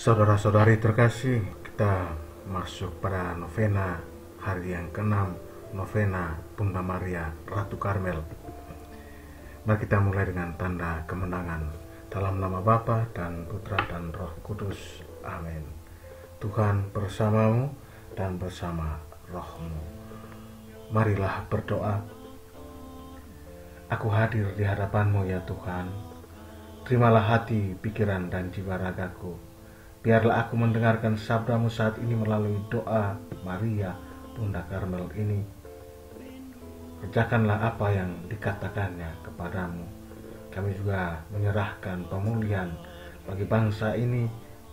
Saudara-saudari terkasih, kita masuk pada novena hari yang ke-6, novena Bunda Maria Ratu Karmel. Mari kita mulai dengan tanda kemenangan. Dalam nama Bapa dan Putra dan Roh Kudus. Amin. Tuhan bersamamu dan bersama rohmu. Marilah berdoa. Aku hadir di hadapanmu ya Tuhan. Terimalah hati, pikiran, dan jiwa ragaku. Biarlah aku mendengarkan sabdamu saat ini melalui doa Maria Bunda Karmel ini. Kerjakanlah apa yang dikatakannya kepadamu. Kami juga menyerahkan pemulihan bagi bangsa ini,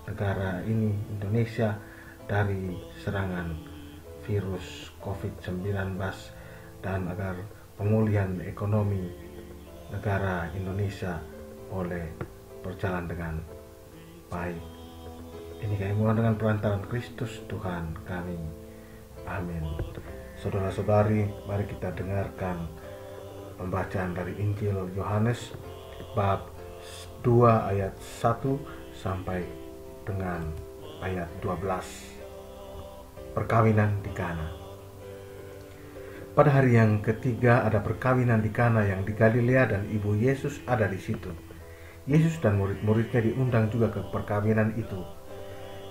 negara ini, Indonesia, dari serangan virus COVID-19, dan agar pemulihan ekonomi negara Indonesia boleh berjalan dengan baik. Ini kami mohon dengan perantaraan Kristus Tuhan kami. Amin. Saudara-saudari, mari kita dengarkan pembacaan dari Injil Yohanes bab 2 ayat 1 sampai dengan ayat 12. Perkawinan di Kana. Pada hari yang ketiga ada perkawinan di Kana yang di Galilea dan ibu Yesus ada di situ. Yesus dan murid-muridnya diundang juga ke perkawinan itu.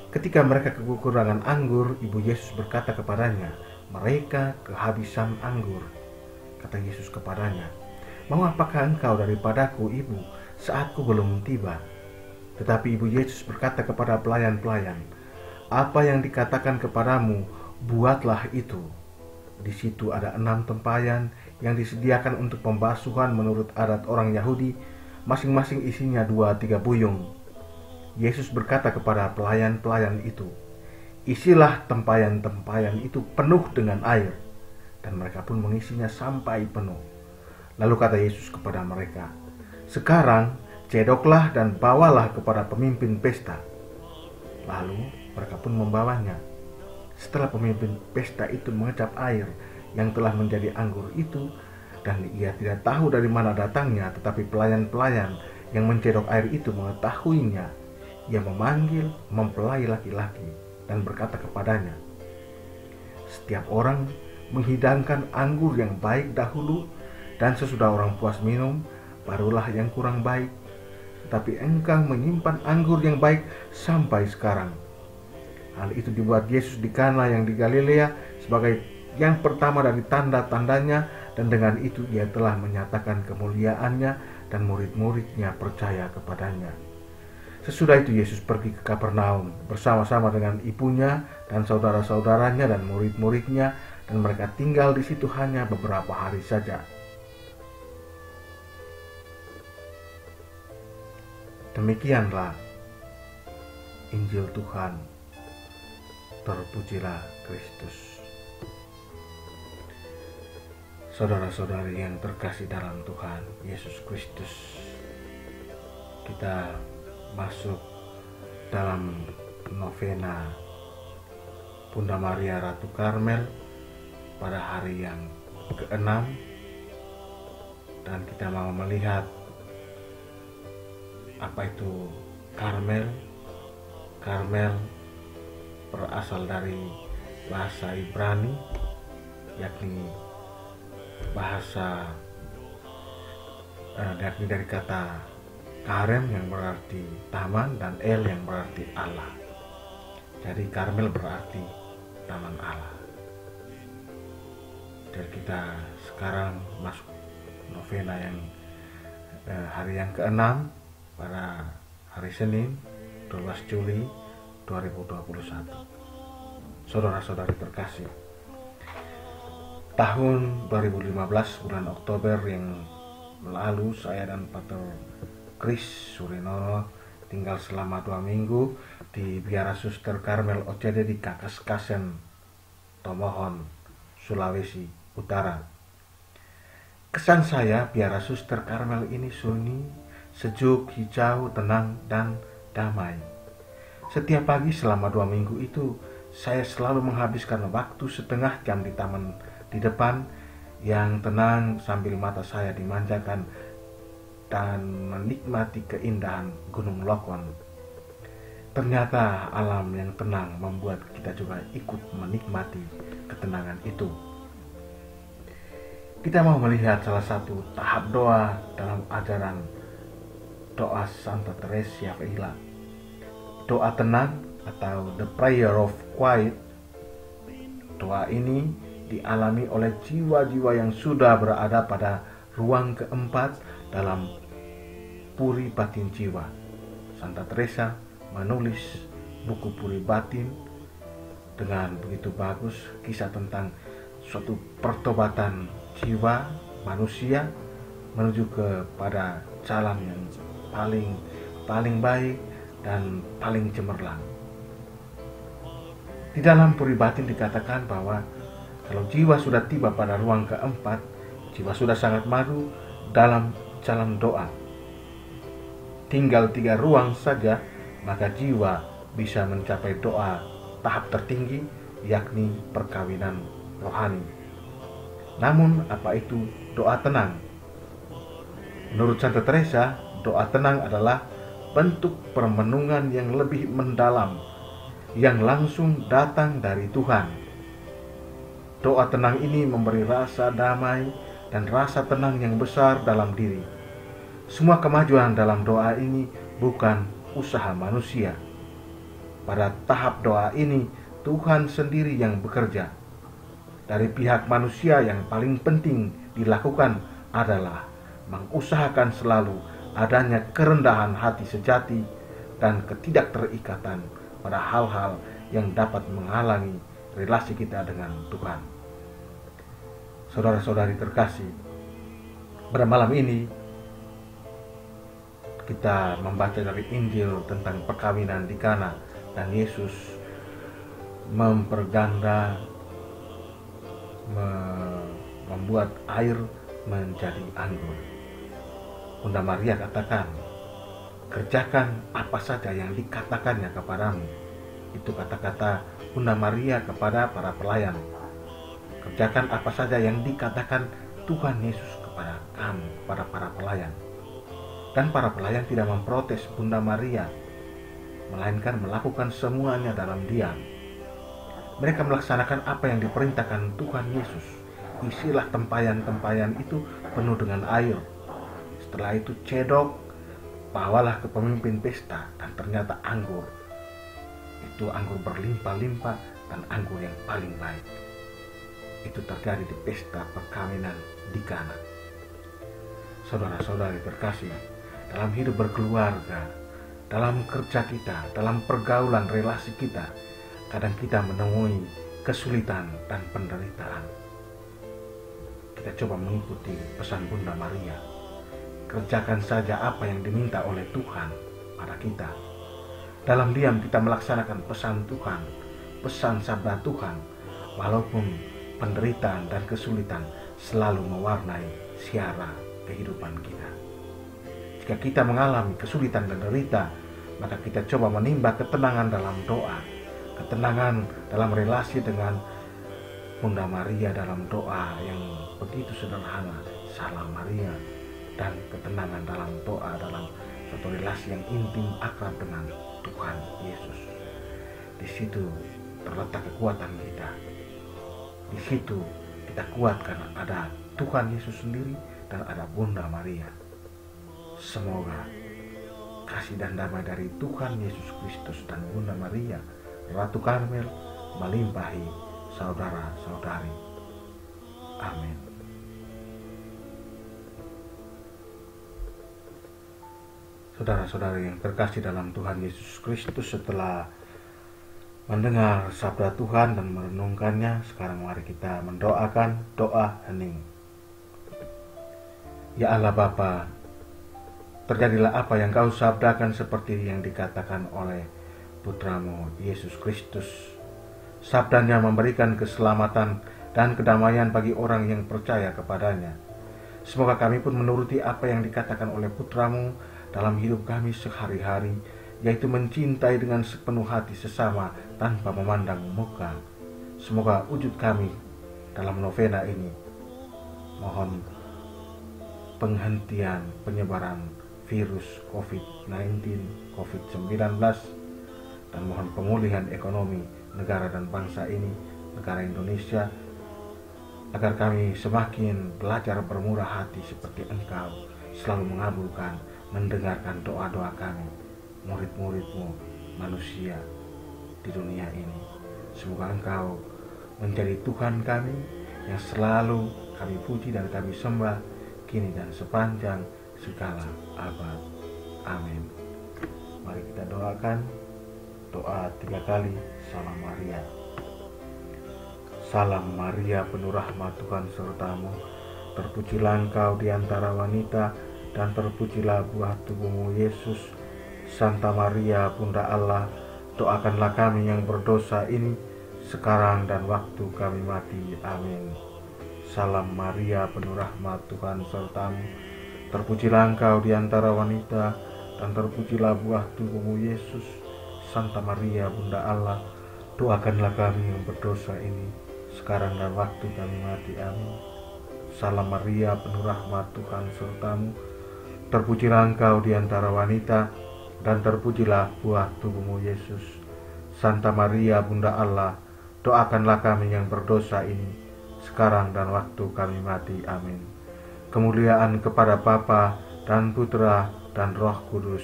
Ketika mereka kekurangan anggur, ibu Yesus berkata kepadanya, "Mereka kehabisan anggur." Kata Yesus kepadanya, "Mau apakah engkau daripadaku, ibu, saatku belum tiba?" Tetapi ibu Yesus berkata kepada pelayan-pelayan, "Apa yang dikatakan kepadamu, buatlah itu." Di situ ada 6 tempayan yang disediakan untuk pembasuhan menurut adat orang Yahudi, masing-masing isinya 2-3 buyung. Yesus berkata kepada pelayan-pelayan itu, "Isilah tempayan-tempayan itu penuh dengan air." Dan mereka pun mengisinya sampai penuh. Lalu kata Yesus kepada mereka, "Sekarang cedoklah dan bawalah kepada pemimpin pesta." Lalu mereka pun membawanya. Setelah pemimpin pesta itu mengecap air yang telah menjadi anggur itu, dan ia tidak tahu dari mana datangnya, tetapi pelayan-pelayan yang mencedok air itu mengetahuinya, ia memanggil mempelai laki-laki dan berkata kepadanya, "Setiap orang menghidangkan anggur yang baik dahulu, dan sesudah orang puas minum, barulah yang kurang baik. Tetapi engkau menyimpan anggur yang baik sampai sekarang." Hal itu dibuat Yesus di Kana yang di Galilea sebagai yang pertama dari tanda-tandanya, dan dengan itu ia telah menyatakan kemuliaannya dan murid-muridnya percaya kepadanya. Sesudah itu Yesus pergi ke Kapernaum bersama-sama dengan ibunya dan saudara-saudaranya dan murid-muridnya, dan mereka tinggal di situ hanya beberapa hari saja. Demikianlah Injil Tuhan. Terpujilah Kristus. Saudara-saudari yang terkasih dalam Tuhan Yesus Kristus, kita masuk dalam novena Bunda Maria Ratu Karmel pada hari yang ke-6, dan kita mau melihat apa itu Karmel. Karmel berasal dari bahasa Ibrani, yakni dari kata Karem yang berarti taman dan El yang berarti Allah. Jadi Karmel berarti taman Allah. Dan kita sekarang masuk novena yang hari yang ke-6 pada hari Senin 12 Juli 2021. Saudara-saudari terkasih, tahun 2015 bulan Oktober yang lalu, saya dan Pater Kris Surinono tinggal selama 2 minggu di Biara Suster Karmel OCD di Kakaskasen, Tomohon, Sulawesi Utara. Kesan saya, Biara Suster Karmel ini sunyi, sejuk, hijau, tenang, dan damai. Setiap pagi selama 2 minggu itu, saya selalu menghabiskan waktu setengah jam di taman di depan yang tenang sambil mata saya dimanjakan dan menikmati keindahan Gunung Lokon. Ternyata alam yang tenang membuat kita juga ikut menikmati ketenangan itu. Kita mau melihat salah satu tahap doa dalam ajaran doa Santa Teresa Avila. Doa tenang atau the prayer of quiet. Doa ini dialami oleh jiwa-jiwa yang sudah berada pada ruang keempat dalam puri batin jiwa. Santa Teresa menulis buku Puri Batin dengan begitu bagus, kisah tentang suatu pertobatan jiwa manusia menuju kepada jalan yang paling baik dan paling cemerlang. Di dalam Puri Batin dikatakan bahwa kalau jiwa sudah tiba pada ruang keempat, jiwa sudah sangat maju dalam jalan doa. Tinggal 3 ruang saja, maka jiwa bisa mencapai doa tahap tertinggi, yakni perkawinan rohani. Namun, apa itu doa tenang? Menurut Santa Teresa, doa tenang adalah bentuk permenungan yang lebih mendalam, yang langsung datang dari Tuhan. Doa tenang ini memberi rasa damai dan rasa tenang yang besar dalam diri. Semua kemajuan dalam doa ini bukan usaha manusia. Pada tahap doa ini, Tuhan sendiri yang bekerja. Dari pihak manusia yang paling penting dilakukan adalah mengusahakan selalu adanya kerendahan hati sejati dan ketidakterikatan pada hal-hal yang dapat menghalangi relasi kita dengan Tuhan. Saudara-saudari terkasih, pada malam ini kita membaca dari Injil tentang perkawinan di Kana dan Yesus membuat air menjadi anggur. Bunda Maria katakan, kerjakan apa saja yang dikatakannya kepadamu. Itu kata-kata Bunda Maria kepada para pelayan. Kerjakan apa saja yang dikatakan Tuhan Yesus kepada kamu, kepada para pelayan. Dan para pelayan tidak memprotes Bunda Maria, melainkan melakukan semuanya dalam diam. Mereka melaksanakan apa yang diperintahkan Tuhan Yesus. Isilah tempayan-tempayan itu penuh dengan air. Setelah itu cedok, bawalah ke pemimpin pesta, dan ternyata anggur. Itu anggur berlimpah-limpah dan anggur yang paling baik. Itu terjadi di pesta perkawinan di Kana. Saudara-saudari terkasih, dalam hidup berkeluarga, dalam kerja kita, dalam pergaulan relasi kita, kadang kita menemui kesulitan dan penderitaan. Kita coba mengikuti pesan Bunda Maria. Kerjakan saja apa yang diminta oleh Tuhan pada kita. Dalam diam kita melaksanakan pesan Tuhan, pesan sabda Tuhan, walaupun penderitaan dan kesulitan selalu mewarnai siara kehidupan kita. Jika kita mengalami kesulitan dan derita, maka kita coba menimba ketenangan dalam doa, ketenangan dalam relasi dengan Bunda Maria dalam doa yang begitu sederhana, Salam Maria, dan ketenangan dalam doa dalam suatu relasi yang intim akrab dengan Tuhan Yesus. Di situ terletak kekuatan kita. Di situ kita kuat karena ada Tuhan Yesus sendiri dan ada Bunda Maria. Semoga kasih dan damai dari Tuhan Yesus Kristus dan Bunda Maria, Ratu Karmel, melimpahi saudara-saudari. Amin. Saudara-saudari yang terkasih dalam Tuhan Yesus Kristus, setelah mendengar sabda Tuhan dan merenungkannya, sekarang mari kita mendoakan doa hening. Ya Allah Bapa, terjadilah apa yang Kau sabdakan seperti yang dikatakan oleh Putramu Yesus Kristus. Sabdanya memberikan keselamatan dan kedamaian bagi orang yang percaya kepadanya. Semoga kami pun menuruti apa yang dikatakan oleh Putramu dalam hidup kami sehari-hari, yaitu mencintai dengan sepenuh hati sesama tanpa memandang muka. Semoga wujud kami dalam novena ini. Mohon penghentian penyebaran virus COVID-19, COVID-19, dan mohon pemulihan ekonomi negara dan bangsa ini, negara Indonesia, agar kami semakin belajar bermurah hati seperti Engkau, selalu mengabulkan, mendengarkan doa-doa kami, murid-murid-Mu, manusia di dunia ini. Semoga Engkau menjadi Tuhan kami yang selalu kami puji dan kami sembah, kini dan sepanjang segala abad. Amin. Mari kita doakan doa 3 kali Salam Maria. Salam Maria, penuh rahmat, Tuhan sertamu. Terpujilah Engkau di antara wanita, dan terpujilah buah tubuhmu Yesus. Santa Maria, Bunda Allah, doakanlah kami yang berdosa ini, sekarang dan waktu kami mati. Amin. Salam Maria, penuh rahmat, Tuhan sertamu. Terpujilah Engkau di antara wanita, dan terpujilah buah tubuhmu Yesus. Santa Maria, Bunda Allah, doakanlah kami yang berdosa ini, sekarang dan waktu kami mati. Amin. Salam Maria, penuh rahmat, Tuhan sertamu. Terpujilah Engkau di antara wanita, dan terpujilah buah tubuhmu Yesus. Santa Maria, Bunda Allah, doakanlah kami yang berdosa ini, sekarang dan waktu kami mati. Amin. Kemuliaan kepada Bapa dan Putra dan Roh Kudus,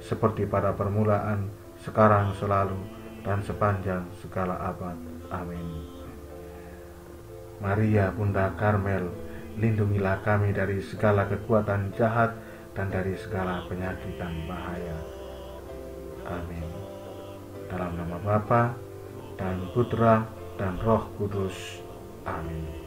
seperti pada permulaan, sekarang, selalu, dan sepanjang segala abad. Amin. Maria, Bunda Karmel, lindungilah kami dari segala kekuatan jahat dan dari segala penyakit dan bahaya. Amin. Dalam nama Bapa dan Putra dan Roh Kudus. Amin.